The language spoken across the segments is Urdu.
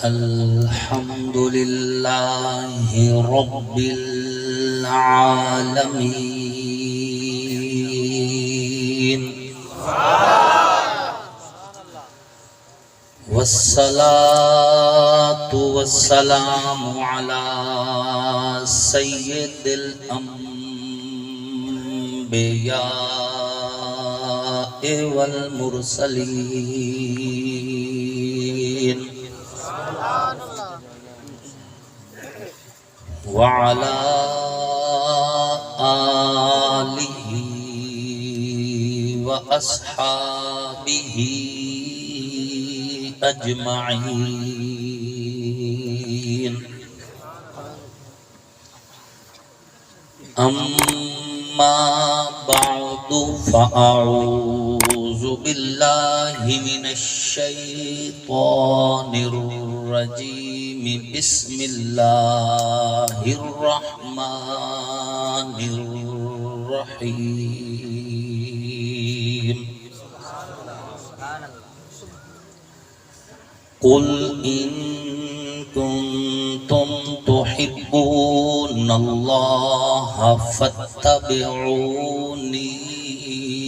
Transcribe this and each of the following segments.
الحمد لله رب العالمين والصلاة والسلام على سيد الأنبياء والمرسلين وعلى آله وأصحابه أجمعين. أما بعد فأعوذ بالله من الشيطان الرجيم. بسم الله الرحمن الرحيم. قل إن كنتم تحبون الله فاتبعوني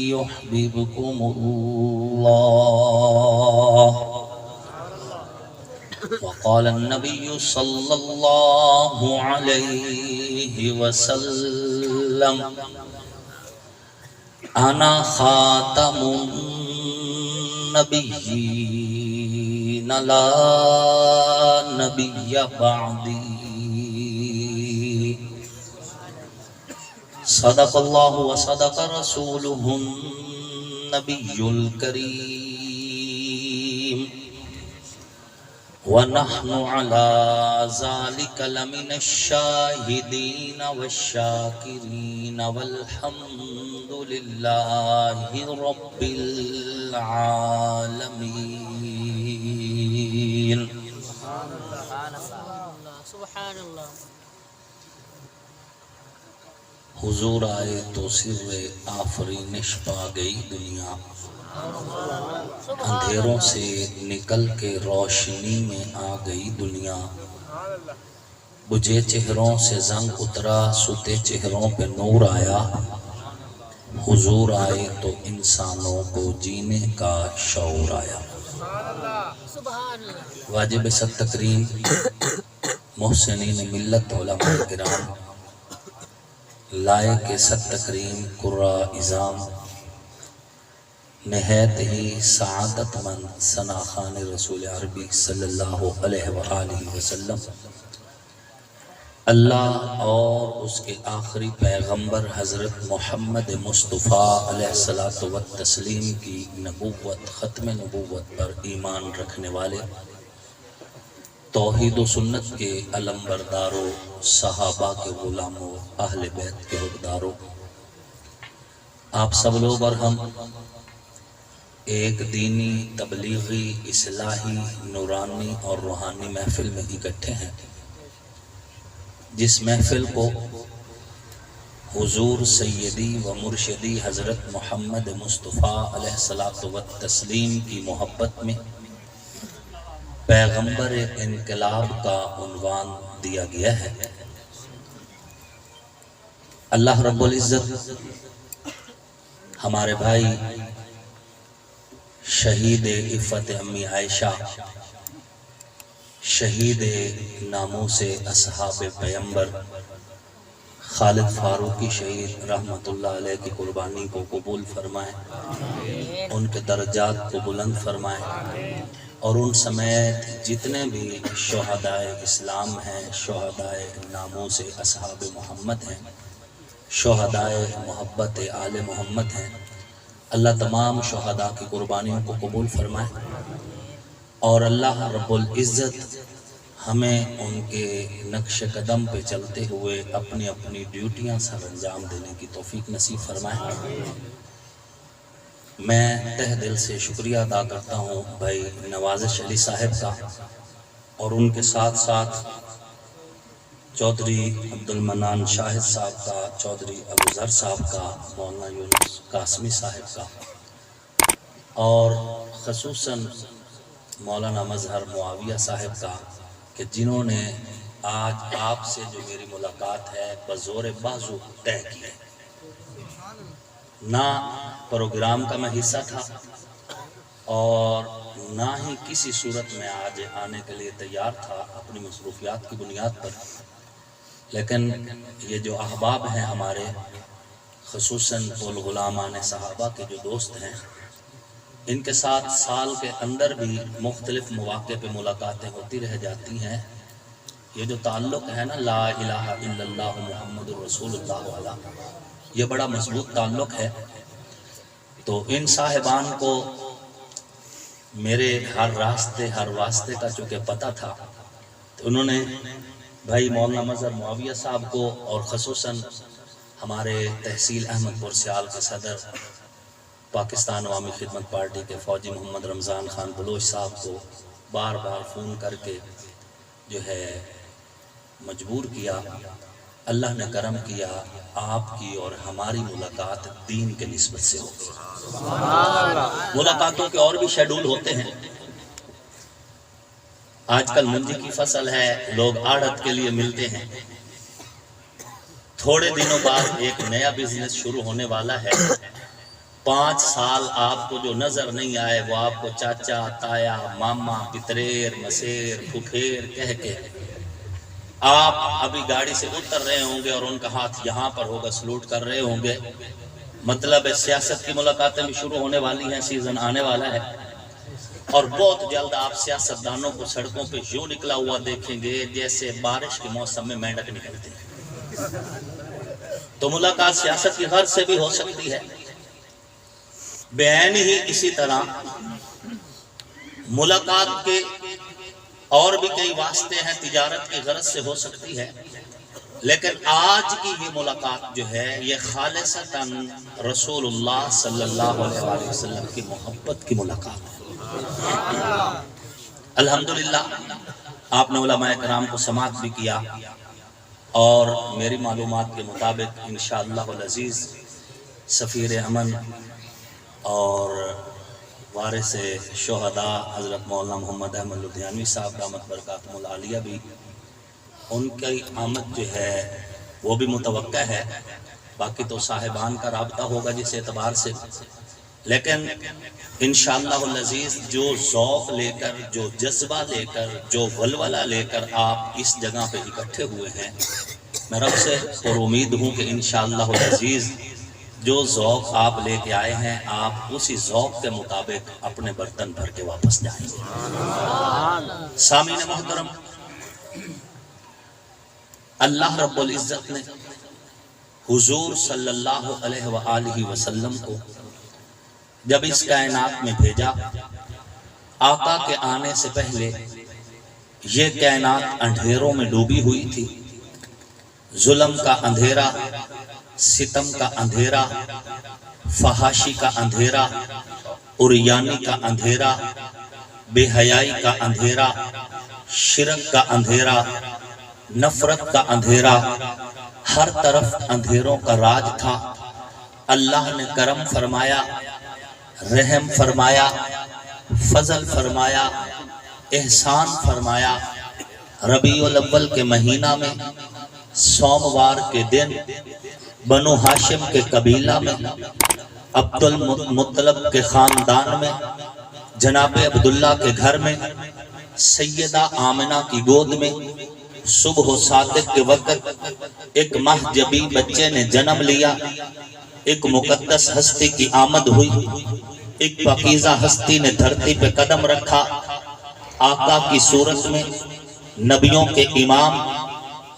يحببكم الله. وقال النبي صلى الله عليه وسلم أنا خاتم النبيين لا نبي بعدي. صدق الله وصدق رسوله النبي الكريم. ونحن على ذلك لمن الشاهدين والشاكرين والحمد لله رب العالمين. سبحان اللہ. حضور آئے تو سر آفرینش پا گئی دنیا، اندھیروں سے نکل کے روشنی میں آ گئی دنیا. بجھے چہروں سے زنگ اترا، سوتے چہروں پہ نور آیا. حضور آئے تو انسانوں کو جینے کا شعور آیا. واجب ست تکریم محسنین ملت علماء کرام، لائق ست تکریم قرہ اعظام، نہایت ہی سعادت مند ثناخان رسول عربی صلی اللہ علیہ وآلہ وسلم، اللہ اور اس کے آخری پیغمبر حضرت محمد مصطفیٰ علیہ الصلوۃ والتسلیم کی نبوت، ختم نبوت پر ایمان رکھنے والے، توحید و سنت کے علم برداروں، صحابہ کے غلاموں، اہل بیت کے حقداروں، آپ سب لوگ اور ہم ایک دینی، تبلیغی، اصلاحی، نورانی اور روحانی محفل میں اکٹھے ہیں، جس محفل کو حضور سیدی و مرشدی حضرت محمد مصطفیٰ علیہ الصلوۃ والتسلیم کی محبت میں پیغمبر انقلاب کا عنوان دیا گیا ہے. اللہ رب العزت ہمارے بھائی شہید عفت امی عائشہ، شہید ناموس اصحاب پیمبر خالد فاروقی شہید رحمت اللہ علیہ کی قربانی کو قبول فرمائے، ان کے درجات کو بلند فرمائے، اور ان سمیت جتنے بھی شہدائے اسلام ہیں، شہدائے ناموس اصحاب محمد ہیں، شہدائے محبت آل محمد ہیں، اللہ تمام شہداء کی قربانیوں کو قبول فرمائے، اور اللہ رب العزت ہمیں ان کے نقش قدم پہ چلتے ہوئے اپنی اپنی ڈیوٹیاں سر انجام دینے کی توفیق نصیب فرمائے. میں تہ دل سے شکریہ ادا کرتا ہوں بھائی نوازش علی صاحب کا، اور ان کے ساتھ ساتھ چودھری عبد المنان شاہد صاحب کا، چودھری ابوذر صاحب کا، مولانا یونس قاسمی صاحب کا، اور خصوصاً مولانا مظہر معاویہ صاحب کا کہ جنہوں نے آج آپ سے جو میری ملاقات ہے بزور بازو طے کی ہے. نہ پروگرام کا میں حصہ تھا اور نہ ہی کسی صورت میں آج آنے کے لیے تیار تھا اپنی مصروفیات کی بنیاد پر، لیکن یہ جو احباب ہیں ہمارے، خصوصاً غلامان صحابہ کے جو دوست ہیں، ان کے ساتھ سال کے اندر بھی مختلف مواقع پہ ملاقاتیں ہوتی رہ جاتی ہیں. یہ جو تعلق ہے نا لا الہ الا اللہ محمد رسول اللہ والا، یہ بڑا مضبوط تعلق ہے. تو ان صاحبان کو میرے ہر واسطے کا چونکہ پتہ تھا، تو انہوں نے بھائی مولانا مظہر معاویہ صاحب کو اور خصوصاً ہمارے تحصیل احمد پور سیال کے صدر پاکستان عوامی خدمت پارٹی کے فوجی محمد رمضان خان بلوچ صاحب کو بار بار فون کر کے جو ہے مجبور کیا. اللہ نے کرم کیا، آپ کی اور ہماری ملاقات دین کے نسبت سے ہوگی. ملاقاتوں کے اور بھی شیڈول ہوتے ہیں. آج کل منجی کی فصل ہے، لوگ آڑت کے لیے ملتے ہیں. تھوڑے دنوں بعد ایک نیا بزنس شروع ہونے والا ہے. 5 سال آپ کو جو نظر نہیں آئے وہ آپ کو چاچا، تایا، ماما، پتریر، مسیر، پھپھیر کہہ کے آپ ابھی گاڑی سے اتر رہے ہوں گے اور ان کا ہاتھ یہاں پر ہوگا، سلوٹ کر رہے ہوں گے. مطلب ہے سیاست کی ملاقاتیں بھی شروع ہونے والی ہیں، سیزن آنے والا ہے. اور بہت جلد آپ سیاستدانوں کو سڑکوں پہ یوں نکلا ہوا دیکھیں گے جیسے بارش کے موسم میں مینڈک نکلتے ہیں. تو ملاقات سیاست کی غرض سے بھی ہو سکتی ہے. بعین ہی اسی طرح ملاقات کے اور بھی کئی واسطے ہیں، تجارت کی غرض سے ہو سکتی ہے. لیکن آج کی یہ ملاقات جو ہے یہ خالصتاً رسول اللہ صلی اللہ علیہ وآلہ وسلم کی محبت کی ملاقات ہے. الحمدللہ آپ نے علماء کرام کو سماعت بھی کیا، اور میری معلومات کے مطابق انشاءاللہ العزیز سفیر امن اور وارث شہداء حضرت مولانا محمد احمد لدھیانوی صاحب دامت برکاتہم العالیہ بھی، ان کی آمد جو ہے وہ بھی متوقع ہے. باقی تو صاحبان کا رابطہ ہوگا جس اعتبار سے، لیکن انشاءاللہ العزیز جو ذوق لے کر، جو جذبہ لے کر، جو ولولہ لے کر آپ اس جگہ پہ اکٹھے ہوئے ہیں، میں رب سے پر امید ہوں کہ انشاءاللہ العزیز جو ذوق آپ لے کے آئے ہیں آپ اسی ذوق کے مطابق اپنے برتن بھر کے واپس جائیں گے. سامعین محترم، اللہ رب العزت نے حضور صلی اللہ علیہ وآلہ وسلم کو جب اس کائنات میں بھیجا، آقا کے آنے سے پہلے یہ کائنات اندھیروں میں ڈوبی ہوئی تھی. ظلم کا اندھیرا، ستم کا اندھیرا، فحاشی کا اندھیرا، عریانی کا اندھیرا، بے حیائی کا اندھیرا، شرک کا اندھیرا، نفرت کا اندھیرا، ہر طرف اندھیروں کا راج تھا. اللہ نے کرم فرمایا، رحم فرمایا، فضل فرمایا، احسان فرمایا. ربیع الاول کے مہینہ میں سوموار کے دن بنو ہاشم کے قبیلہ میں عبد المطلب کے خاندان میں جناب عبداللہ کے گھر میں سیدہ آمنہ کی گود میں صبح و صادق کے وقت ایک مہجبی بچے نے جنم لیا. ایک مقدس ہستی کی آمد ہوئی، ایک پاکیزہ ہستی نے دھرتی پہ قدم رکھا. آقا کی صورت میں نبیوں کے امام،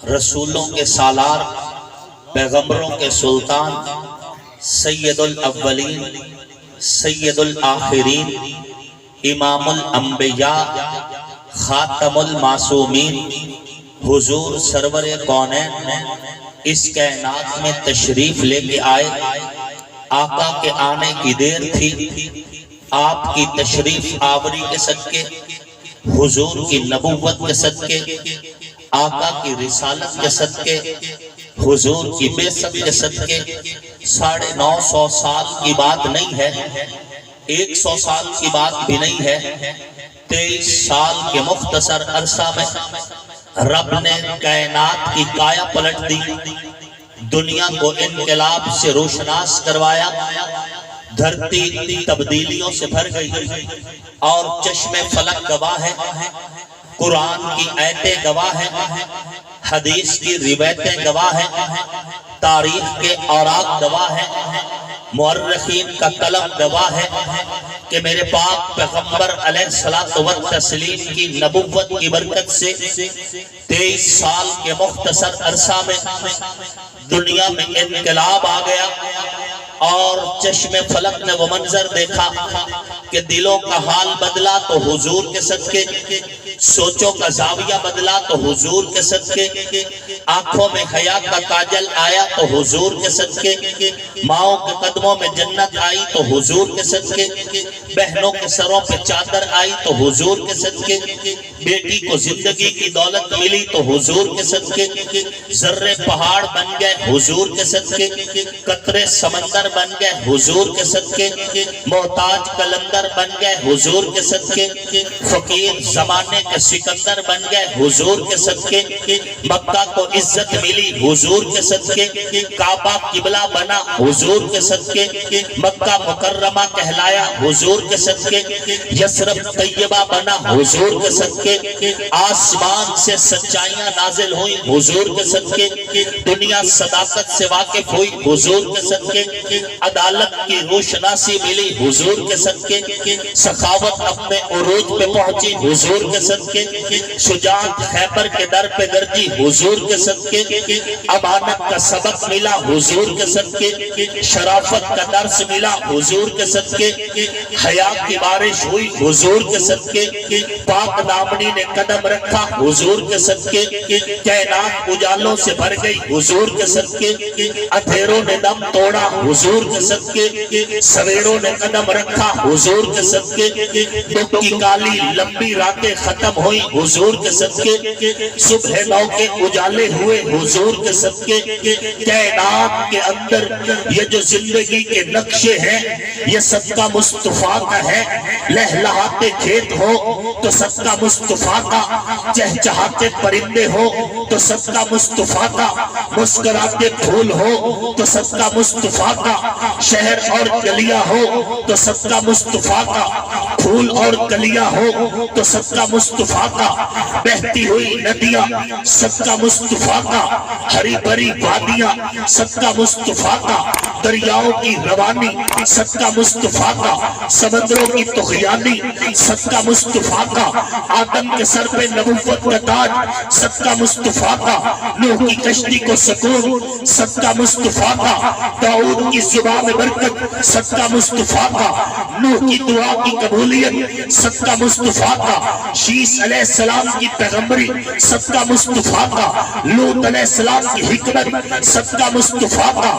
رسولوں کے سالار، پیغمبروں کے سلطان، سید الاولین، سید الآخرین، امام الانبیاء، خاتم المعصومین، حضور سرور کونین اس کائنات میں تشریف لے کے آئے. آقا کے آنے کی دیر تھی. آپ کی تشریف آوری کے صدقے، حضور کی نبوت کے صدقے، آقا کی رسالت کے صدقے، حضور کی بعثت کے صدقے 950 سال کی بات نہیں ہے، 100 سال کی بات بھی نہیں ہے. 23 سال کے مختصر عرصہ میں رب نے کائنات کی کایا پلٹ دی، دنیا کو انقلاب سے روشناس کروایا، دھرتی تبدیلیوں سے بھر گئی اور چشم فلک گواہ ہے، قرآن کی آیتیں گواہ ہیں، حدیث کی روایتیں گواہ ہیں، تاریخ کے اوراق گواہ ہیں، مورخین کا قلم گواہ ہے کہ میرے پاک پیغمبر علیہ الصلوۃ والتسلیم کی نبوت کی برکت سے 23 سال کے مختصر عرصہ میں دنیا میں انقلاب آ گیا اور چشم فلک نے وہ منظر دیکھا کہ دلوں کا حال بدلا تو حضور کے صدقے، سوچوں کا زاویہ بدلا تو حضور کے صدقے، آنکھوں میں حیا کا کاجل آیا تو حضور کے صدقے، ماؤں کے قدموں میں جنت آئی تو حضور کے صدقے، بہنوں کے سروں پہ چادر آئی تو حضور کے صدقے، بیٹی کو زندگی کی دولت ملی تو حضور کے صدقے، ذرے پہاڑ بن گئے حضور کے صدقے، قطرے سمندر بن گئے حضور کے صدقے، محتاج قلندر بن گئے حضور کے صدقے، فقیر زمانے کے سکندر بن گئے حضور کے صدقے، مکہ کو عزت ملی حضور کے صدقے، کعبہ قبلہ بنا حضور کے صدقے، مکہ مکرمہ کہلایا حضور کے صدقے، یثرب طیبہ بنا حضور کے صدقے، آسمان سے سچائیاں نازل ہوئی حضور کے صدقے، دنیا صداقت سے واقف ہوئی حضور کے صدقے، عدالت کی روشناسی ملی حضور کے صدقے، سخاوت اپنے عروج پہ پہنچی حضور کے صدقے، شجاعت خیبر کے در پہ گرجی حضور کے صدقے، امانت کا سبق ملا حضور کے صدقے، شرافت کا درس ملا حضور کے صدقے، حیا کی بارش ہوئی حضور کے صدقے، پاک دامنی نے قدم رکھا حضور کے صدقے، کائنات اجالوں سے بھر گئی حضور کے صدقے، اندھیروں نے دم توڑا حضور کے صدقے، سویروں نے قدم رکھا حضور کے صدقے، دکھ کی کالی لمبی راتیں ختم ہوئی حضور کے صدقے، صبح نو کے اجالے ہوئے حضور کے صدقے، کائنات کے اندر یہ جو زندگی کے نقشے ہیں یہ صدقہ مصطفیٰ کا ہے، لہلہاتے کھیت ہو تو صدقہ مصطفیٰ کا، چہچہاتے پرندے ہو تو صدقہ مصطفیٰ کا، مسکراتے پھول ہو تو صدقہ مصطفیٰ کا، شہر اور گلیاں ہو تو صدقہ مصطفیٰ کا، پھول اور کلیاں ہو تو صدقہ مصطفیٰ کا، بہتی ہوئی ندیاں صدقہ مصطفیٰ کا، ہری بھری وادیاں صدقہ مصطفیٰ کا، دریاؤں کی روانی صدقہ مصطفیٰ کا، سمندروں کی طغیانی صدقہ مصطفیٰ کا، آدم کے سر پہ نبوت کا تاج صدقہ مصطفیٰ کا، نوح کی کشتی کو سکون صدقہ مصطفیٰ کا، داؤد کی زبان میں برکت صدقہ مصطفیٰ کا، نوح کی دعا کی قبولیت صدقہ مصطفیٰ کا، شیس علیہ السلام کی پیغمبری صدقہ مصطفیٰ کا، لوط علیہ السلام کی حکمت صدقہ مصطفیٰ کا،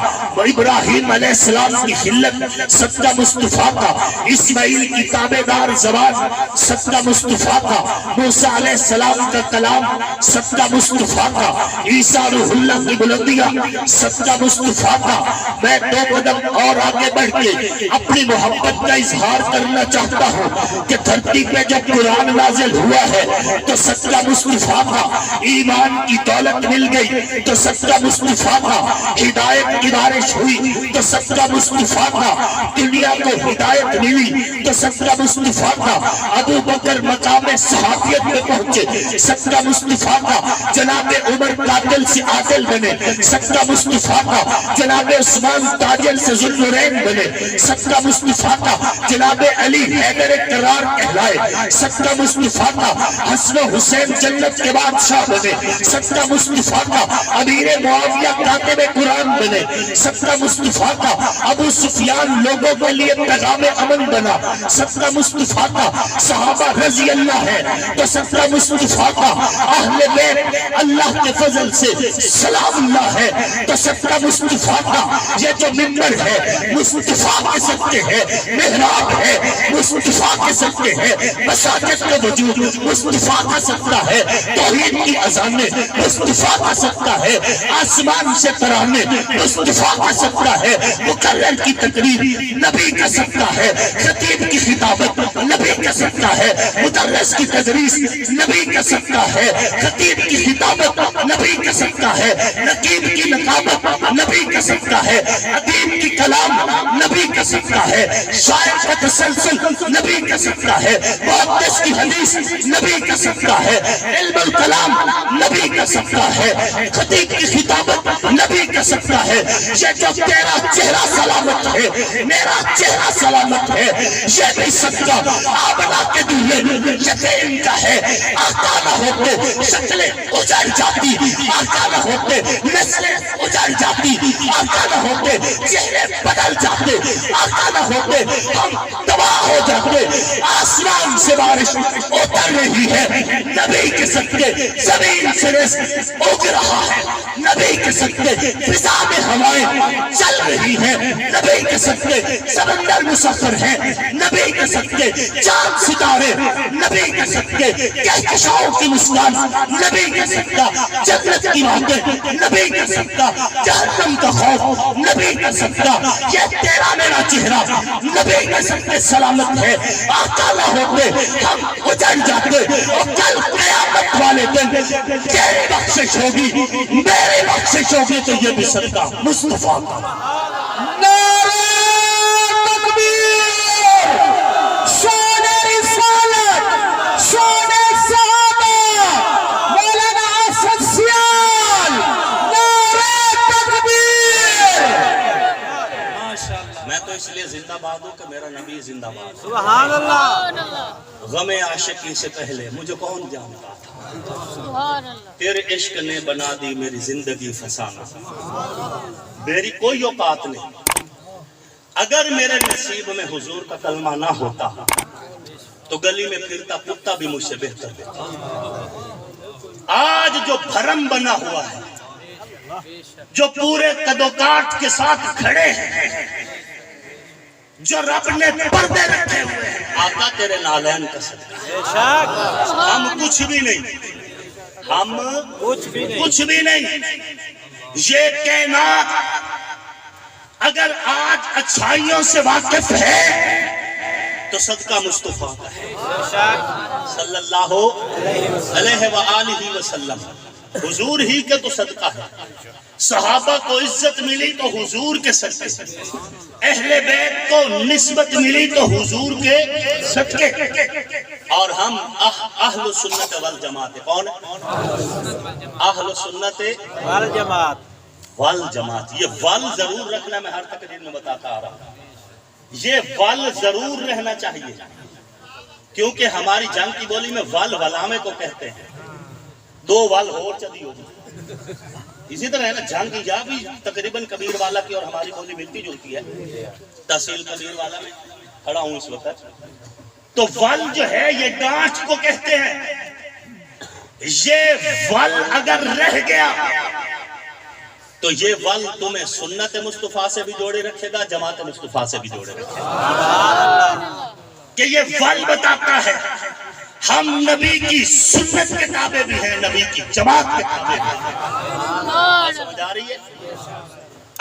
ابراہیم علیہ السلام کی خلت صدقہ مصطفیٰ کا، اسماعیل کی تابعدار زبان صدقہ مصطفیٰ کا، موسیٰ علیہ السلام کا کلام صدقہ مصطفیٰ کا، عیسیٰ روح اللہ کی بلندیاں صدقہ مصطفیٰ کا۔ میں 2 قدم اور آگے بڑھ کے اپنی محبت کا اظہار کرنا چاہتا ہوں کہ دھرتی پہ جب قرآن نازل ہوا ہے تو صدقہ مصطفیٰ کا، ایمان کی دولت مل گئی تو صدقہ مصطفیٰ کا، ہدایت کی بارش ہوئی تو صدقہ مصطفیٰ کا، دنیا کو ہدایت ملی تو صدقہ مصطفیٰ کا، ابو بکر مقام صحابیت میں پہنچے صدقہ مصطفیٰ کا، جناب عمر قاتل سے عادل بنے صدقہ مصطفیٰ کا، جناب عثمان تاجر سے ذوالنورین بنے صدقہ مصطفیٰ کا، جناب علی حیدر کرار کہلائے صدقہ مصطفیٰ کا، حسن و حسین جنت کے بادشاہ بنے صدقہ مصطفیٰ کا، امیر معاویہ کاتب قرآن بنے صدقہ مصطفیٰ کا، ابو سفیان لوگوں کے لیے پیغام امن بنا صدقہ مصطفیٰ کا، صحابہ رضی اللہ ہے تو صدقہ مصطفیٰ کا، اہل بیت اللہ کے فضل سے سلام اللہ ہے تو صدقہ مصطفیٰ کا، یہ جو منبر ہے مصطفیٰ کے صدقے ہے، محراب ہے مصطفیٰ کے صدقے ہے، مساجد کا وجود مصطفیٰ کا صدقہ ہے، توحید کی اذانیں مصطفیٰ کا صدقہ ہے، آسمان سے ترانے مصطفیٰ کا صدقہ ہے، مقرر کی تقریر نبی کا صدقہ ہے، خطیب کی خطابت نبی کا صدقہ ہے، مدرس کی تدریس نبی کا صدقہ ہے، خطیب کی خطابت نبی کا صدقہ ہے، نقیب کی نقابت نبی کا صدقہ ہے، ادیب کی کلام نبی کا صدقہ ہے، شاعر کا تسلسل نبی کا صدقہ ہے، محدث کی حدیث نبی کا صدقہ ہے، علم الکلام نبی کا صدقہ ہے، خطیب کی خطابت نبی کا صدقہ ہے۔ یہ جو تیرا چہرہ سلامت ہے، میرا چہرہ سلامت ہے، یہ بھی صدقہ آمنہ کے دلے یتیم کا ہے۔ آقا نہ ہوتے شکلیں اجڑ جاتی، آقا نہ ہوتے نسلیں اجڑ جاتی، آقا نہ ہوتے چہرے بدل جاتے، آقا نہ ہوتے ہم تباہ ہو جاتے۔ آسمان سے بارش اتر رہی ہے، نبی کے صدقے زمین سے رزق اگ رہا ہے، نبی کے صدقے فضا میں ہوائیں چل رہی ہیں، نبی کے صدقے سمندر مسخر ہیں، نبی کے صدقے چاند ستارے، نبی کے صدقے کہکشاؤں کی مسکان، نبی کے صدقہ جنت کی باتیں، نبی کا صدقہ جہنم کا خوف، نبی کا صدقہ یہ تیرا میرا چہرہ نبی کے صدقے سلامت ہے۔ آقا نہ ہوتے ہم اجڑ جاتے، اور کل قیامت والے دن تیری بخشش ہوگی، میری بخشش ہوگی، تو یہ بھی صدقہ مصطفیٰ کا۔ نعرہ تکبیر، شان رسالت، شان صحابہ، مولانا اسد سیال، نعرہ تکبیر۔ میں تو اس لیے زندہ باد ہوں کہ میرا نبی زندہ باد ہے۔ سبحان اللہ۔ غم عاشقی سے پہلے مجھے کون جانتا تھا، سبحان اللہ۔ تیرے عشق نے بنا دی میری زندگی فسانہ، میری کوئی اوقات نہیں۔ اگر میرے نصیب میں حضور کا کلمہ نہ ہوتا تو گلی میں پھرتا کتا بھی مجھ سے بہتر دیتا۔ آج جو بھرم بنا ہوا ہے، جو پورے قد و کاٹ کے ساتھ کھڑے ہیں، جو رب نے پردے رکھے ہوئے ہیں، آقا تیرے نالین کا صدقہ ہے۔ ہم کچھ بھی نہیں، ہم کچھ بھی نہیں۔ یہ کائنات اگر آج اچھائیوں سے واقف ہے تو صدقہ مصطفیٰ کا ہے صلی اللہ علیہ وآلہ وسلم۔ حضور ہی کے تو صدقہ ہے۔ صحابہ کو عزت ملی تو حضور کے صدقے، اہل بیت کو نسبت ملی تو حضور کے صدقے۔ اور ہم اہل سنت والجماعت، کون اہل سنت والجماعت، والجماعت؟ یہ ول ضرور رکھنا، میں ہر تقریر میں بتاتا آ رہا ہوں، یہ ول ضرور رہنا چاہیے، کیونکہ ہماری جنگ کی بولی میں ول ولامے کو کہتے ہیں، دو ول اور چدی ہوگی۔ اسی طرح ہے نا، جنگ کی جا بھی تقریباً کبیر والا کی اور ہماری بولی ملتی جلتی ہے، تحصیل کبیر والا میں کھڑا ہوں اس وقت۔ تو ول جو ہے یہ گانٹھ کو کہتے ہیں، یہ ول اگر رہ گیا تو یہ ول تمہیں سنت مصطفیٰ سے بھی جوڑے رکھے گا، جماعت مصطفیٰ سے بھی جوڑے رکھے گا، کہ یہ ول بتاتا ہے ہم نبی کی سنت کے تابع بھی ہیں، نبی کی جماعت کے تابع بھی ہیں۔ سمجھ آ رہی ہے؟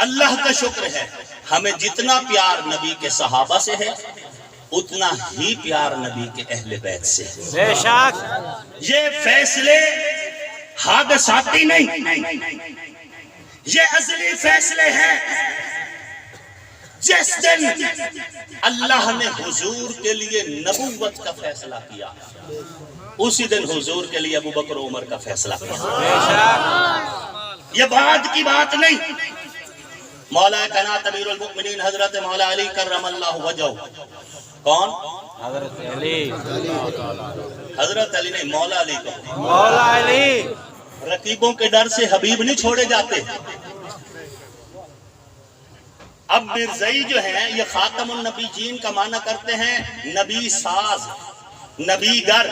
اللہ کا شکر ہے، ہمیں جتنا پیار نبی کے صحابہ سے ہے اتنا ہی پیار نبی کے اہل بیت سے ہے۔ بے شک۔ یہ فیصلے حادثاتی نہیں، یہ ازلی فیصلے ہیں۔ جس دن اللہ نے حضور کے لیے نبوت کا فیصلہ کیا، اسی دن حضور کے لیے ابو بکر و عمر کا فیصلہ کیا۔ یہ بعد کی بات نہیں۔ مولا کائنات امیر المؤمنین حضرت مولا علی کرم اللہ وجہہ، کون؟ حضرت علی، حضرت علی نہیں، مولا علی کو۔ مولا علی۔ رقیبوں کے ڈر سے حبیب نہیں چھوڑے جاتے۔ اب مرزائی جو ہیں یہ خاتم النبیین کا معنی کرتے ہیں نبی ساز، نبی گر،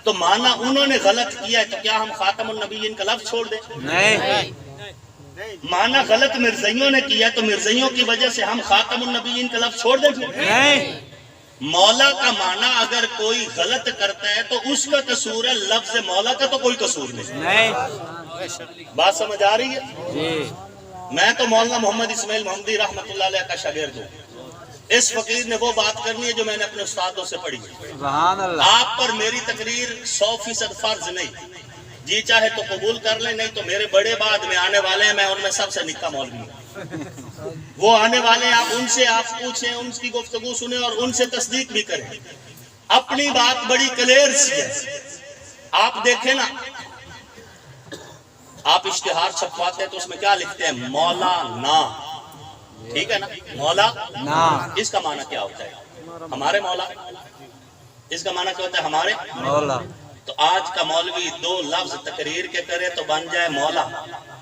تو معنی انہوں نے غلط کیا ہے، تو کیا ہم خاتم النبیین کا لفظ چھوڑ دیں؟ نہیں، معنی غلط مرزائیوں نے کیا تو مرزائیوں کی وجہ سے ہم خاتم النبیین کا لفظ چھوڑ دیں؟ نہیں۔ مولا کا معنی اگر کوئی غلط کرتا ہے تو اس کا قصور ہے، لفظ مولا کا تو کوئی قصور نہیں۔ نہیں بات سمجھ آ رہی ہے؟ جی میں تو مولانا محمد اسماعیل محمدی رحمۃ اللہ علیہ کا شاگرد ہوں۔ اس فقیر نے وہ بات کرنی ہے جو میں نے اپنے استادوں سے پڑھی۔ سبحان اللہ۔ آپ پر میری تقریر 100% فرض نہیں، جی چاہے تو قبول کر لیں، نہیں تو میرے بڑے بعد میں آنے والے ہیں، میں ان میں سب سے نکا مولوی ہوں۔ وہ آنے والے ہیں، آپ ان سے آپ پوچھیں، ان کی گفتگو سنیں اور ان سے تصدیق بھی کریں۔ اپنی بات بڑی کلیئر سی ہے۔ آپ دیکھیں نا، آپ اشتہار چھپواتے ہیں تو اس میں کیا لکھتے ہیں؟ مولا نا، ٹھیک ہے نا؟ مولا نا، اس کا معنی کیا ہوتا ہے؟ ہمارے مولا۔ اس کا معنی کیا ہوتا ہے؟ ہمارے مولا۔ تو آج کا مولوی دو لفظ تقریر کے کرے تو بن جائے مولا،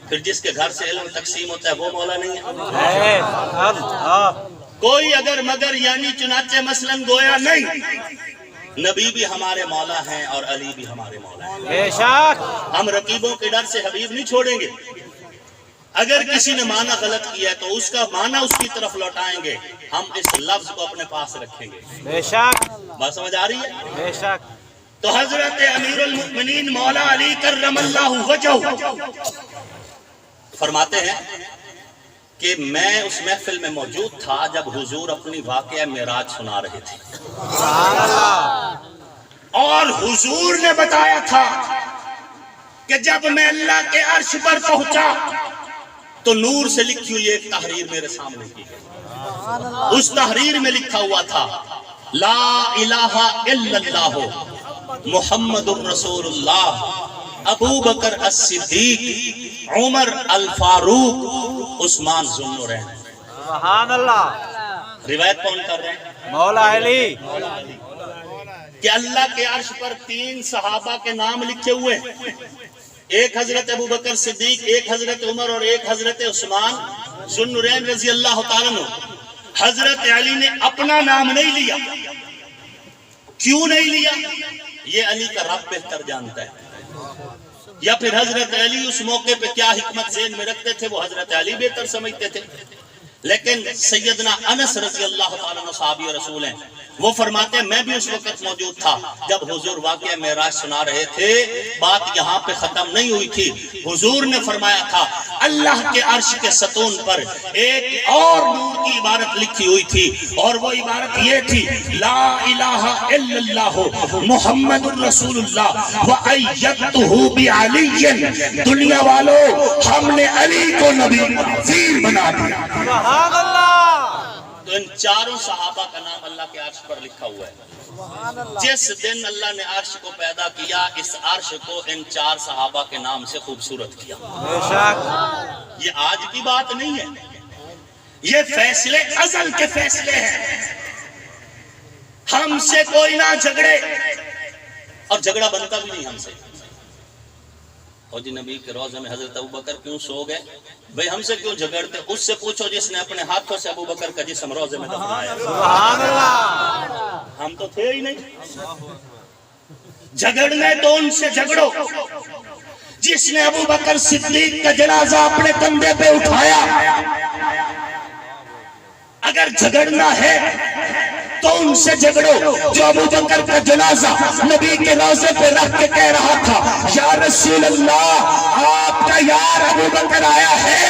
پھر جس کے گھر سے علم تقسیم ہوتا ہے وہ مولا نہیں ہے۔ کوئی اگر مگر یعنی چنانچہ مثلاً گویا نہیں، نبی بھی ہمارے مولا ہیں اور علی بھی ہمارے مولا ہیں۔ بے شک۔ ہم رقیبوں کے ڈر سے حبیب نہیں چھوڑیں گے۔ اگر کسی نے معنی غلط کیا ہے تو اس کا معنی اس کی طرف لوٹائیں گے، ہم اس لفظ کو اپنے پاس رکھیں گے۔ بے شک۔ بات سمجھ آ رہی ہے؟ بے شک۔ تو حضرت امیر المؤمنین مولا علی کرم اللہ وجہہ فرماتے ہیں کہ میں اس محفل میں موجود تھا جب حضور اپنی واقعہ معراج سنا رہے تھے، سبحان اللہ۔ اور حضور نے بتایا تھا کہ جب میں اللہ کے عرش پر پہنچا تو نور سے لکھی ہوئی ایک تحریر میرے سامنے کی گئی۔ اس تحریر میں لکھا ہوا تھا لا الہ الا اللہ محمد الرسول اللہ، ابو بکر الصدیق، عمر الفاروق، عثمان ذو النورین۔ سبحان اللہ۔ روایت کون کر رہے ہیں؟ مولا علی۔ کہ اللہ کے عرش پر 3 صحابہ کے نام لکھے ہوئے ہیں، ایک حضرت ابو بکر صدیق، ایک حضرت عمر اور ایک حضرت عثمان ذو النورین رضی اللہ تعالیٰ عنہ۔ حضرت علی نے اپنا نام نہیں لیا۔ کیوں نہیں لیا؟ یہ علی کا رب بہتر جانتا ہے، یا پھر حضرت علی اس موقع پہ کیا حکمت ذہن میں رکھتے تھے وہ حضرت علی بہتر سمجھتے تھے۔ لیکن سیدنا انس رضی اللہ تعالیٰ عنہ صحابی رسول ہیں، وہ فرماتے ہیں میں بھی اس وقت موجود تھا جب حضور واقعہ معراج سنا رہے تھے، بات یہاں پہ ختم نہیں ہوئی تھی۔ حضور نے فرمایا تھا اللہ کے عرش کے ستون پر ایک اور نور کی عبارت لکھی ہوئی تھی، اور وہ عبارت یہ تھی لا الہ الا اللہ محمد الرسول اللہ وَأَيَّدْتُهُ بِعَلِيٍّ۔ دنیا والوں، ہم نے علی کو نبی وزیر بنا دیا۔ سبحان اللہ۔ تو ان چاروں صحابہ کا نام اللہ کے عرش پر لکھا ہوا ہے۔ جس دن اللہ نے عرش کو پیدا کیا، اس عرش کو ان 4 صحابہ کے نام سے خوبصورت کیا۔ بے شک۔ یہ آج کی بات نہیں ہے، یہ فیصلے ازل کے فیصلے ہیں۔ ہم سے کوئی نہ جھگڑے، اور جھگڑا بنتا بھی نہیں ہم سے۔ اور جی نبی کے روضے میں حضرت ابوبکر کیوں سو گئے؟ بھئی ہم سے کیوں جھگڑتے؟ اس سے پوچھو جس نے اپنے ہاتھوں سے ابوبکر کا جسم روضے میں دفنایا۔ سبحان اللہ۔ ہم تو تھے ہی نہیں۔ جھگڑنے تو ان سے جھگڑو جس نے ابوبکر صدیق کا جنازہ اپنے کندھے پہ اٹھایا۔ اگر جھگڑنا ہے تو ان سے جھگڑو جو ابوبکر کا جنازہ نبی کے روضے پہ رکھ کے کہہ رہا تھا یا رسول اللہ آپ کا یار ابوبکر آیا ہے۔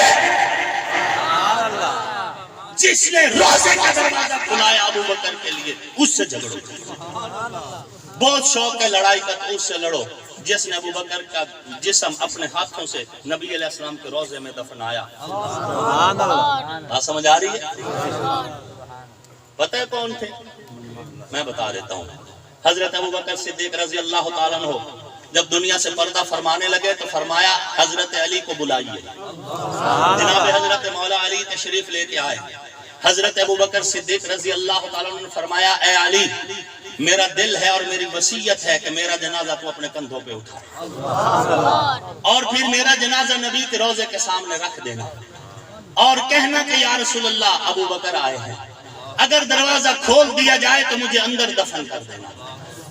جس نے روضے کا دروازہ کھلایا ابوبکر کے لیے، اس سے جھگڑو۔ بہت شوق ہے لڑائی کا تو اس سے لڑو جس نے ابوبکر کا جسم اپنے ہاتھوں سے نبی علیہ السلام کے روضے میں دفنایا۔ سبحان اللہ۔ بات سمجھ آ رہی ہے؟ پتہ ہے کون تھے؟ میں بتا دیتا ہوں۔ حضرت ابوبکر صدیق رضی اللہ تعالیٰ عنہ جب دنیا سے پردہ فرمانے لگے تو فرمایا حضرت علی کو بلائیے۔ جناب حضرت مولا علی تشریف لے کے آئے۔ حضرت ابوبکر صدیق رضی اللہ تعالیٰ عنہ نے فرمایا اے علی، میرا دل ہے اور میری وصیت ہے کہ میرا جنازہ تو اپنے کندھوں پہ اٹھا، اور پھر میرا جنازہ نبی کے روضے کے سامنے رکھ دینا، اور کہنا کہ یا رسول اللہ ابوبکر آئے ہیں۔ اگر دروازہ کھول دیا جائے تو مجھے اندر دفن کر دینا،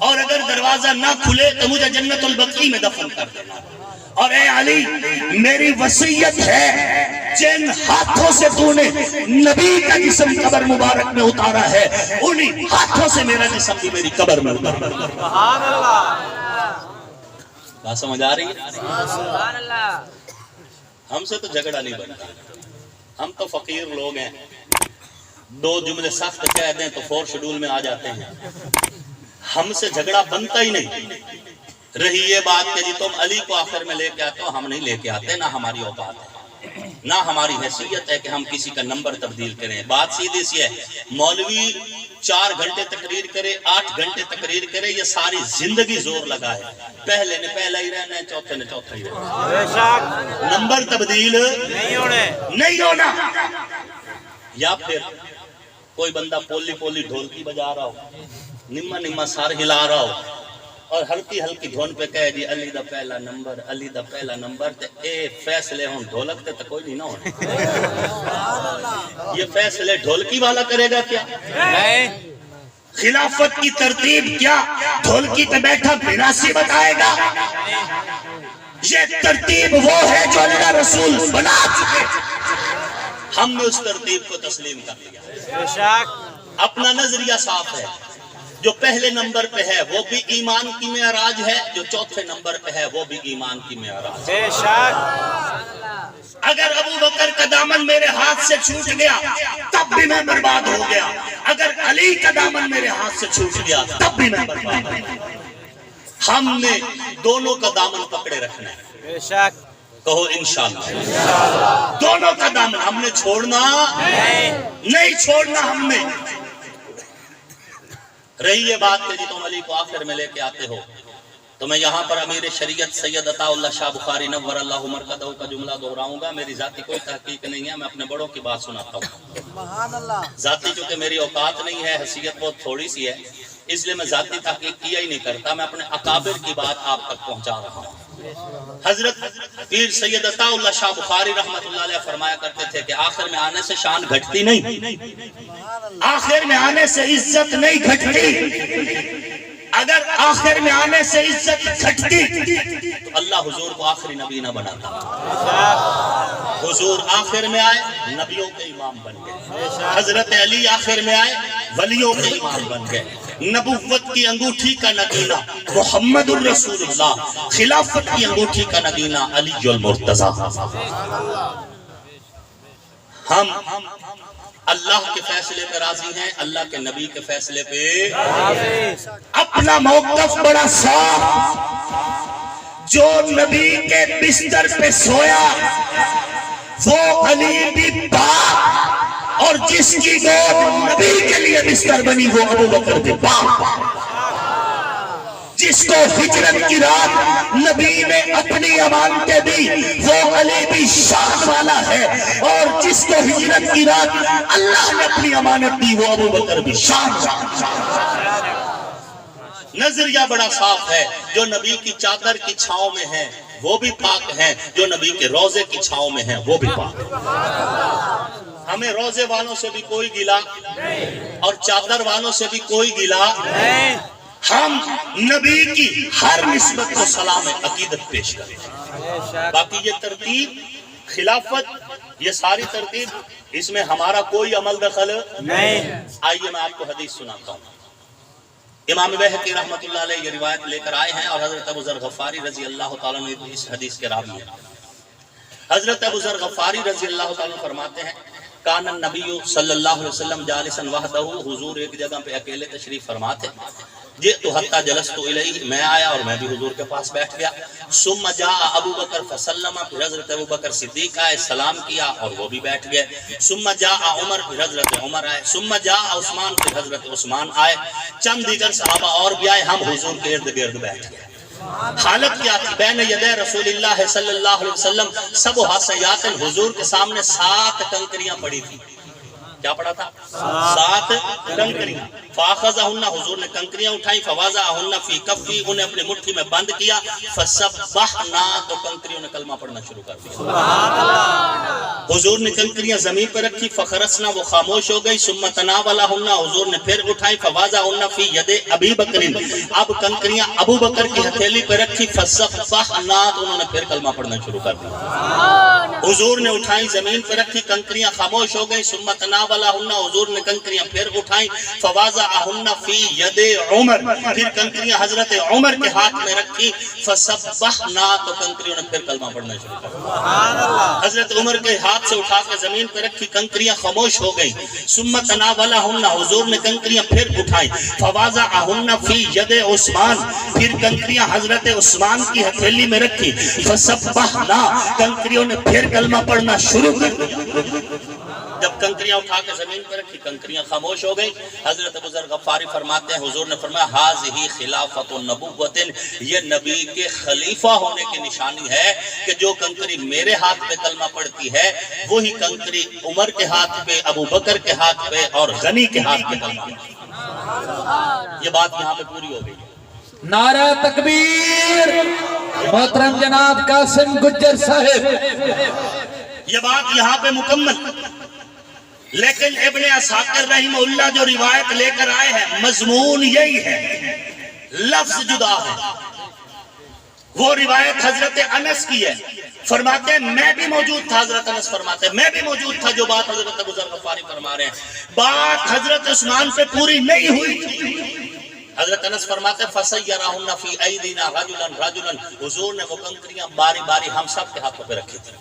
اور اگر دروازہ نہ کھلے تو مجھے جنت البقیع میں دفن کر دینا، اور اے علی میری وصیت ہے جن ہاتھوں سے تو نے نبی کا جسم قبر مبارک میں اتارا ہے انہی ہاتھوں سے میرا جسم بھی میری قبر میں اتارا. سبحان اللہ. بات سمجھ آ رہی ہے؟ سبحان اللہ. ہم سے تو جھگڑا نہیں بنتا. ہم تو فقیر لوگ ہیں. دو جملے سخت کہہ دیں تو 4 شیڈول میں آ جاتے ہیں. ہم سے جھگڑا بنتا ہی نہیں. رہی یہ بات کہ جی تم علی کو آخر میں لے کے آتے ہو، ہم نہیں لے کے آتے. نہ ہماری اوقات ہے، نہ ہماری حیثیت ہے کہ ہم کسی کا نمبر تبدیل کریں. بات سیدھی سی ہے. مولوی 4 گھنٹے تقریر کرے، 8 گھنٹے تقریر کرے، یہ ساری زندگی زور لگائے، پہلے نے پہلا ہی رہنا ہے، چوتھے نے چوتھا ہی رہنا ہے. بے شک نمبر تبدیل نہیں ہونا. یا پھر کوئی بندہ پولی پولی ڈھولکی بجا رہا ہو، نما نما سار ہلا رہا ہو اور ہلکی ہلکی دھون پہ کہے جی علی دا پہلا نمبر، علی دا پہلا نمبر. تے اے فیصلے ہوں ڈھولک تے کوئی نہیں نہ ہونے. یہ فیصلے ڈھولکی والا کرے گا کیا؟ نہیں. خلافت کی ترتیب کیا ڈھولکی پہ بیٹھا بناسی بتائے گا؟ یہ ترتیب وہ ہے جو اللہ رسول بنا چکے. ہم نے اس ترتیب کو تسلیم کر لیا. بے شک اپنا نظریہ صاف ہے. جو پہلے نمبر پہ ہے وہ بھی ایمان کی معراج ہے، جو چوتھے نمبر پہ ہے وہ بھی ایمان کی معراج ہے. بے شک. اگر ابو بکر کا دامن میرے ہاتھ سے چھوٹ گیا تب بھی میں برباد ہو گیا. اگر علی کا دامن میرے ہاتھ سے چھوٹ گیا تب بھی میں برباد ہو گیا. ہم نے دونوں کا دامن پکڑے رکھنا ہے. بے شک. کہو انشاءاللہ. دونوں کا دامن ہم نے چھوڑنا نہیں چھوڑنا. ہم نے رہی یہ بات کہ جی تم علی کو آخر میں لے کے آتے ہو تو میں یہاں پر امیر شریعت سید عطا اللہ شاہ بخاری نور اللہ مرقدہ کا جملہ دہراؤں گا. میری ذاتی کوئی تحقیق نہیں ہے، میں اپنے بڑوں کی بات سناتا ہوں. سبحان اللہ. ذاتی چونکہ میری اوقات نہیں ہے، حیثیت بہت تھوڑی سی ہے، اس لیے میں ذاتی تحقیق کیا ہی نہیں کرتا. میں اپنے اکابر کی بات آپ تک پہنچا رہا ہوں. حضرت پیر سید عطا اللہ شاہ بخاری رحمت اللہ علیہ فرمایا کرتے تھے کہ آخر میں آنے سے شان گھٹتی نہیں، آخر میں آنے سے عزت نہیں گھٹتی. اگر آخر میں آنے سے عزت گھٹتی تو اللہ حضور کو آخری نبی نہ بناتا. حضور آخر میں آئے نبیوں کے امام بن گئے. حضرت علی آخر میں آئے ولیوں کے امام بن گئے. نبوت کی انگوٹھی کا نگینہ محمد الرسول اللہ، خلافت کی انگوٹھی کا نگینہ علی المرتضیٰ. ہم اللہ کے فیصلے پہ راضی ہیں، اللہ کے نبی کے فیصلے پہ اپنا موقف بڑا صاف. جو نبی کے بستر پہ سویا وہ علی بھی باپ، اور جس کی گود نبی کے لیے بستر بنی وہ ابو بکر کے باپ. جس کو ہجرت کی رات نبی نے اپنی امانتیں دی وہ علی بھی شان والا ہے، اور جس کو ہجرت کی رات اللہ نے اپنی امانت دی وہ ابو بکر بھی شان والا. نظریہ بڑا صاف ہے. جو نبی کی چادر کی چھاؤں میں ہیں وہ بھی پاک ہیں، جو نبی کے روزے کی چھاؤں میں ہیں وہ بھی پاک. ہمیں روزے والوں سے بھی کوئی گلا اور چادر والوں سے بھی کوئی گلا. ہم نبی کی ہر نسبت کو سلام عقیدت پیش کریں. باقی یہ ترتیب خلافت، یہ ساری ترتیب، اس میں ہمارا کوئی عمل دخل نہیں. آئیے میں آپ کو حدیث سناتا ہوں. امام بہقی رحمت اللہ علیہ یہ روایت لے کر آئے ہیں اور حضرت ابو ذر غفاری رضی اللہ تعالیٰ نے اس حدیث کے راوی ہیں. حضرت ابو ذر غفاری رضی اللہ تعالیٰ فرماتے ہیں کان النبی صلی اللہ علیہ وسلم جالسا وحدہ، حضور ایک جگہ پہ اکیلے تشریف فرما تھے. جئت حتی جلست الیہ، میں آیا اور میں بھی حضور کے پاس بیٹھ گیا. ثم جاء ابو بکر فسلم، پھر حضرت ابو بکر صدیق آئے سلام کیا اور وہ بھی بیٹھ گئے. ثم جاء عمر، پھر حضرت عمر آئے. ثم جاء عثمان، پھر حضرت عثمان آئے. چند دیگر صحابہ اور بھی آئے، ہم حضور کے ارد گرد بیٹھ گئے. حالت کیا تھی؟ بین یدے رسول اللہ صلی اللہ علیہ وسلم سب حسیات، حضور کے سامنے 7 کنکریاں پڑی تھی. کیا پڑھا تھا؟ 7 کنکریاں. فاخذہن حضور نے کنکریاں اٹھائیں. فوضعہن فی کفی انہیں اپنی مٹھی میں بند کیا. فسبحنا تو کنکریوں نے کلمہ پڑھنا شروع کر دیا. حضور نے کنکریاں زمین پر رکھی. فخرسنا وہ خاموش ہو گئی. ثم تناولہن حضور نے پھر اٹھائی. فوضعہن فی ید ابی بکر اب کنکریاں ابو بکر کی ہتھیلی پر رکھی. فسبحنا تو انہوں نے پھر کلمہ پڑھنا شروع کر دیا. حضور نے اٹھائی زمین پر رکھی. کنکریاں خاموش ہو گئی. ثم تناولہن حضور نے کنکریاں پھر اٹھائیں. فوضعہن فی ید عمر پھر کنکریاں حضرت عمر کے ہاتھ میں رکھی. فسبحنا تو کنکریوں نے پھر کلمہ پڑھنا شروع کر دیا. حضرت عمر کے ہاتھ سے اٹھا کے زمین پر رکھی. کنکریاں خاموش ہو گئی. ثم تناولہن حضور نے کنکریاں پھر اٹھائیں. فوضعہن فی ید عثمان پھر کنکریاں حضرت عثمان کی ہتھیلی میں رکھی. فسبحنا کنکریوں نے پھر کلمہ پڑھنا شروع کر دیا. جب کنکریاں اٹھا کے زمین پر رکھی کنکریاں خاموش ہو گئی. حضرت ابو ذر غفاری فرماتے ہیں حضور نے فرمایا ھذہ خلافۃ النبوۃ یہ نبی کے خلیفہ ہونے کی نشانی ہے کہ جو کنکری میرے ہاتھ پہ کلمہ پڑھتی ہے وہی کنکری عمر کے ہاتھ پہ ابو بکر کے ہاتھ پہ اور غنی کے ہاتھ پہ کلمہ پڑھتی ہے. یہ بات یہاں پہ پوری ہو گئی. نعرہ تکبیر. محترم جناب قاسم گجر صاحب یہ بات یہاں پہ مکمل. لیکن ابن اسحاق رحمہ اللہ جو روایت لے کر آئے ہیں مضمون یہی ہے, لفظ جدا ہے. وہ روایت حضرت انس کی ہے. فرماتے ہیں میں بھی موجود تھا. حضرت انس فرماتے ہیں میں بھی موجود تھا جو بات حضرت ابو ذر غفاری فرما رہے ہیں. بات حضرت عثمان پہ پوری نہیں ہوئی. حضرت انس فرماتے ہیں فسیرہن فی ایدینا رجلا رجلا حضور نے وہ کنکریاں باری باری ہم سب کے ہاتھوں پہ رکھی تھی.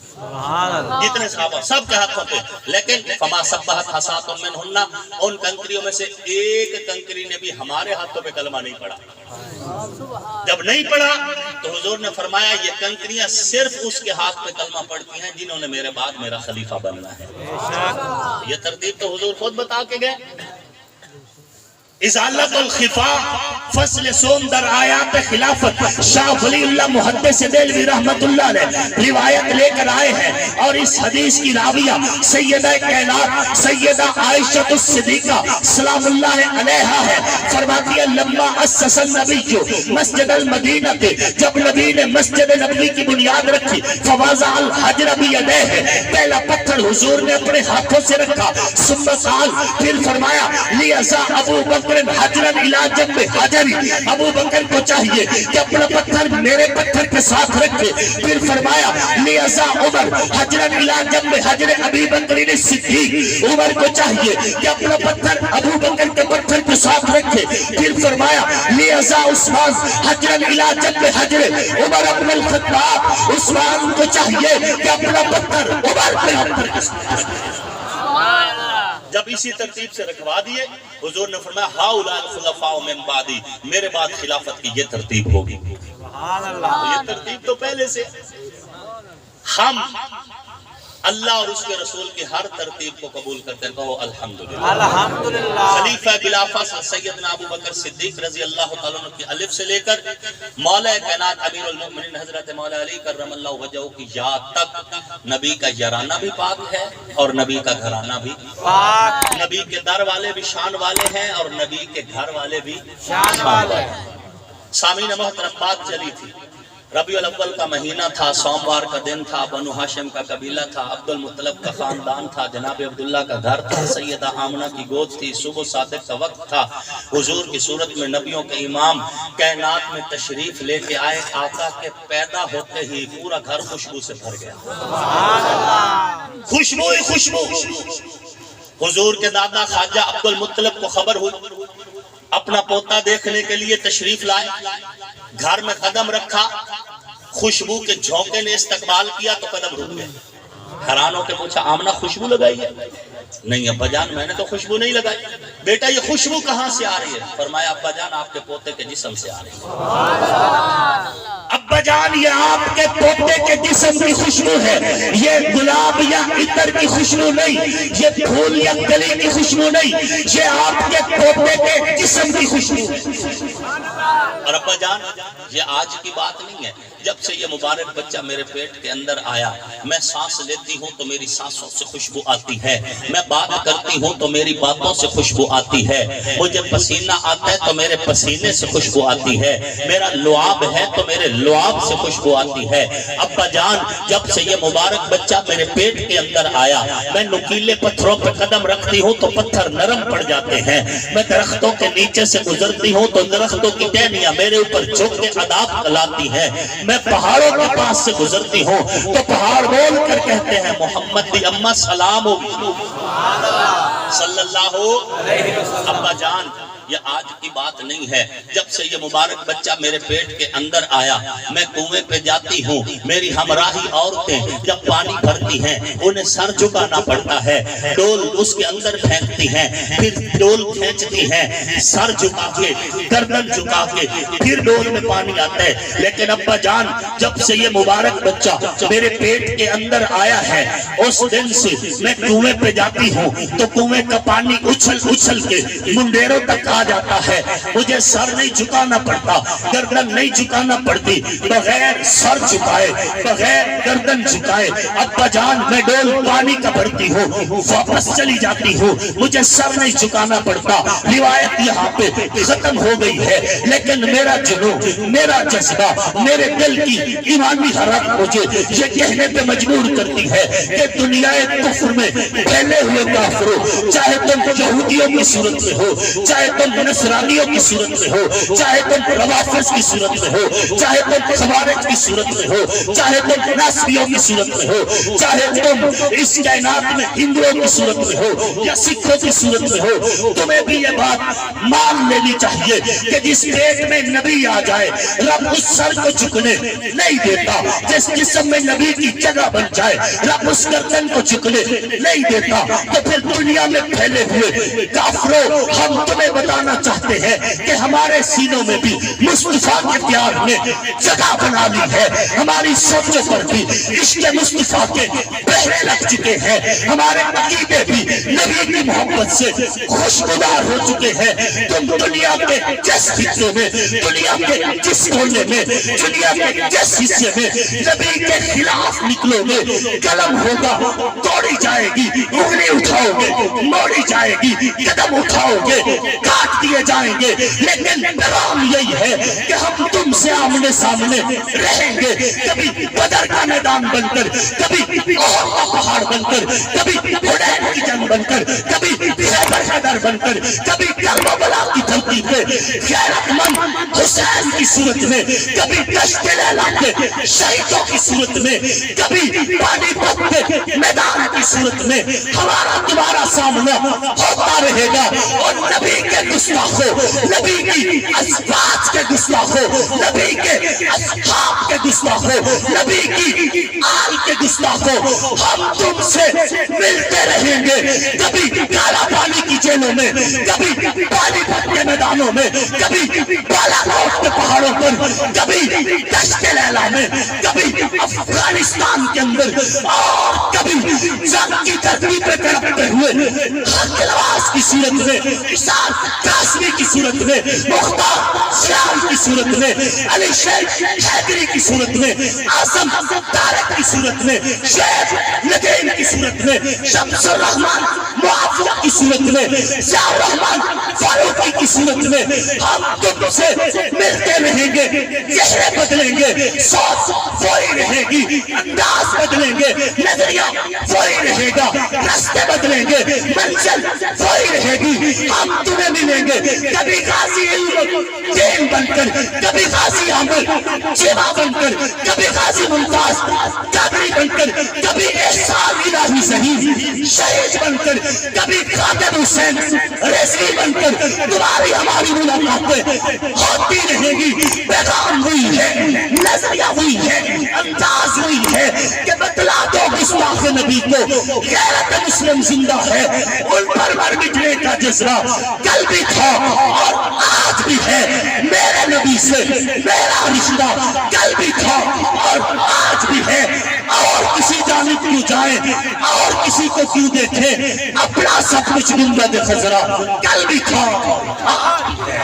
جتنے صحابہ سب کے ہاتھوں پہ. لیکن فما سبحت حسات منہن ان کنکریوں میں سے ایک کنکری نے بھی ہمارے ہاتھوں پہ کلمہ نہیں پڑھا. جب نہیں پڑھا تو حضور نے فرمایا یہ کنکریاں صرف اس کے ہاتھ پہ کلمہ پڑھتی ہیں جنہوں نے میرے بعد میرا خلیفہ بننا ہے. یہ ترتیب تو حضور خود بتا کے گئے. ازالت الخفا فصل سوم در آیات خلافت شاہ ولی اللہ محدث دہلوی رحمت اللہ علیہ روایت لے کر آئے ہیں. اور اس حدیث کی راویہ سیدہ کائنات سیدہ عائشہ الصدیقہ سلام اللہ علیہا ہے. فرماتی ہے لما اسس النبی مسجد المدینہ جب نبی نے مسجد نبوی کی بنیاد رکھی فوضع الحجر بیدیہ پہلا پتھر حضور نے اپنے ہاتھوں سے رکھا. ثم قال پھر فرمایا لیسا ابو بکر حجرن الی جنب حجری ابو بکر کو چاہیے کہ اپنا پتھر میرے پتھر کے ساتھ رکھے. پھر فرمایا لیسا عمر حجرن الی جنب حجر ابی بکر الصدیق عمر کو چاہیے کہ اپنا پتھر ابو بکر کے پتھر کے ساتھ رکھے. پھر فرمایا لیسا عثمان حجرن الی جنب حجر عمر ابن الخطاب عثمان کو چاہیے کہ اپنا پتھر عمر کے پتھر کے ساتھ رکھے. جب اسی ترتیب سے رکھوا دیے حضور نے فرمایا ہؤلاء الخلفاء من بعدی میرے بعد خلافت کی یہ ترتیب ہوگی. یہ ترتیب تو پہلے سے. ہم اللہ اور اس کے رسول کی ہر ترتیب کو قبول کرتے ہیں. کہو الحمدللہ. الحمدللہ. خلیفہ بلا فصل سیدنا ابو بکر صدیق رضی اللہ تعالیٰ عنہ کی الف سے لے کر مولا کائنات امیر المؤمنین حضرت مولا علی کرم اللہ وجہہ کی یا تک نبی کا یارانہ بھی پاک ہے اور نبی کا گھرانہ بھی پاک. نبی کے در والے بھی شان والے ہیں اور نبی کے گھر والے بھی شان والے ہیں. سامعین محترم بات چلی تھی. ربیع الاول کا مہینہ تھا, سوموار کا دن تھا, بنو ہاشم کا قبیلہ تھا, عبد المطلب کا خاندان تھا, جناب عبداللہ کا گھر تھا, سیدہ آمنہ کی گود تھی, صبح صادق کا وقت تھا. حضور کی صورت میں نبیوں کے امام کائنات میں تشریف لے کے آئے. آقا کے پیدا ہوتے ہی پورا گھر خوشبو سے بھر گیا. خوشبو ہی خوشبو. حضور کے دادا خواجہ عبد المطلب کو خبر ہوئی, اپنا پوتا دیکھنے کے لیے تشریف لائے, گھر میں قدم رکھا, خوشبو کے جھونکے نے استقبال کیا تو قدم رک گئے. حیران ہو کے پوچھا آمنہ خوشبو لگائی ہے؟ نہیں ابا جان میں نے تو خوشبو نہیں لگائی. بیٹا یہ خوشبو کہاں سے آ رہی ہے؟ فرمایا ابا جان آپ کے پوتے کے جسم سے آ رہی ہے. ابا جان یہ آپ کے پوتے کے جسم کی خوشبو ہے, یہ گلاب یا عطر کی خوشبو نہیں, یہ پھول یا کلی کی خوشبو نہیں, یہ آپ کے پوتے کے جسم کی خوشبو ہے. اور ابا جان یہ آج کی بات نہیں ہے, جب سے یہ مبارک بچہ میرے پیٹ کے اندر آیا میں سانس لیتی ہوں تو میری سانسوں سے خوشبو آتی ہے، میں بات کرتی ہوں تو میری باتوں سے خوشبو آتی ہے، مجھے پسینہ آتا ہے تو میرے پسینے سے خوشبو آتی ہے، میرا لعاب ہے تو میرے لعاب سے خوشبو آتی ہے۔ ابا جان جب سے یہ مبارک بچہ میرے پیٹ کے اندر آیا میں نکیلے پتھروں پہ قدم رکھتی ہوں تو پتھر نرم پڑ جاتے ہیں، میں درختوں کے نیچے سے گزرتی ہوں تو درختوں کی ٹہنیاں میرے اوپر جھک کے عذاب کلاتی ہیں، میں پہاڑوں کے پاس سے گزرتی ہوں تو پہاڑ بول کر کہتے ہیں محمد دی اماں سلام ہو صلی اللہ علیہ وسلم۔ ابا جان یہ آج کی بات نہیں ہے، جب سے یہ مبارک بچہ میرے پیٹ کے اندر آیا میں کنویں پہ جاتی ہوں، میری ہمراہی عورتیں جب پانی بھرتی ہیں انہیں سر جھکانا پڑتا ہے، ڈول اس کے اندر پھینکتی ہیں، پھر ڈول کھینچتی ہیں سر جھکا کے گردن جھکا کے، پھر ڈول میں پانی آتا ہے۔ لیکن ابا جان جب سے یہ مبارک بچہ میرے پیٹ کے اندر آیا ہے اس دن سے میں کنویں پہ جاتی ہوں تو کنویں کا پانی اچھل اچھل کے منڈیروں تک آ جاتا ہے، مجھے سر نہیں جھکانا پڑتا، گردن نہیں جھکانا پڑتی، بغیر سر جھکائے بغیر گردن جھکائے ابا جان میں ڈول پانی کا بھرتی ہوں واپس چلی جاتی ہوں، مجھے سر نہیں جھکانا پڑتا۔ روایت یہاں پہ ختم ہو گئی ہے لیکن میرا جنون میرا جذبہ میرے دل کی ایمانی حرارت مجھے یہ کہنے پہ مجبور کرتی ہے کہ دنیا کفر میں پھیلے ہوئے کافروں، چاہے تم یہودیوں کی صورت میں ہو، چاہے تم نصرانیوں کی صورت میں ہو، چاہے تم روافض کی صورت میں ہو، چاہے تم خوارج کی صورت میں ہو، چاہے تم ناصریوں کی صورت میں ہو، چاہے تم اس کائنات میں ہندوؤں کی صورت میں ہو یا سکھوں کی صورت میں ہو، تمہیں بھی یہ بات مان لینی چاہیے کہ جس پیٹ میں نبی آ جائے رب اس سر کو جھکنے نہیں دیتا، جس جسم میں نبی کی جگہ بن جائے رب اس گردن کو جھکنے نہیں دیتا۔ تو پھر دنیا میں پھیلے ہوئے کافروں ہم تمہیں بتانا چاہتے ہیں کہ ہمارے سینوں میں بھی مصطفیٰ کے پیار نے جگہ بنا لی ہے، ہماری سوچوں پر بھی عشق مصطفیٰ کے پہرے لگ چکے ہیں، ہمارے عقیدے بھی نبی کی محبت سے خوشگوار ہو چکے ہیں۔ تم دنیا کے جس خطے میں، دنیا کے جس کونے میں، دنیا کے جس حصے میں نبی کے خلاف نکلو گے قلم ہوگا توڑی جائے گی، انگلی اٹھاؤ گے موڑی جائے گی، قدم اٹھاؤ گے کاٹ دیے جائیں گے، لیکن پیغام یہی ہے کہ ہم تم سے آمنے سامنے رہیں گے، کبھی بدر کا میدان بن کر، کبھی احد کا پہاڑ بن کر، کبھی حنین کی جنگ بن کر، کبھی خیبر کا در بن کر، کبھی کربلا کی دھرتی پہ غیرت مند حسین کی صورت میں، کبھی دشت لیلا کے شہیدوں کی صورت میں، کبھی پانی پت کے میدان کی صورت میں ہمارا تمہارا سامنا ہوتا رہے گا۔ اور نبی کے گستاخوں، نبی کی ازواج کے گستاخوں، نبی کے اصحاب کے گستاخوں، نبی کی آل کے گستاخوں، ہم تم سے ملتے رہیں گے، کبھی کالا پانی کی جیلوں میں، کبھی پانی پت کے میدانوں میں، کبھی بالا کوٹ کے پہاڑوں پر، کبھی دشت لیلا میں، کبھی افغانستان کے اندر، اور کبھی جنگ کی دھرتی پہ تڑپتے ہوئے حق لواس کی صورت میں، اشار قاسمی کی صورت میں، مختار سیال کی صورت میں، علی شیخ حیدری کی صورت میں، آزم طارق کی صورت میں، شیخ ندیم کی صورت میں، شمس الرحمن موافق کی صورت میں، ضیاء الرحمن فاروقی کی صورت میں ہم تم سے ملتے رہیں گے، چہرے بدلیں گے، سوچ وہی رہے گی، انداز بدلیں گے، نظریہ وہی رہے گا، راستے بدلیں گے، منزل وہی رہے گی، ہم تمہیں ملیں گے، کبھی غازی علم دین بن کر، کبھی غازی عامر جیوا بن کر، کبھی غازی ممتاز قادری بن کر، کبھی احسان الہی ظہیر شہید بن کر، کبھی قادر حسین رضوی بن کر، تمہاری ہماری ملاقاتیں ہوتی رہے گی۔ پیغام ہوئی ہے، نظریہ ہوئی ہے، انداز ہوئی ہے کہ بتلا دو گستاخ نبی کو غیرت مسلم زندہ ہے، ان پر مر مٹنے کا جذبہ کل بھی تھا اور آج بھی ہے، میرے نبی سے میرا رشتہ کل بھی تھا اور آج بھی ہے، اور کسی جانب کیوں جائیں اور کسی کو کیوں دیکھیں، اپنا سب کچھ گنبد خضرا کل بھی تھا آج بھی ہے۔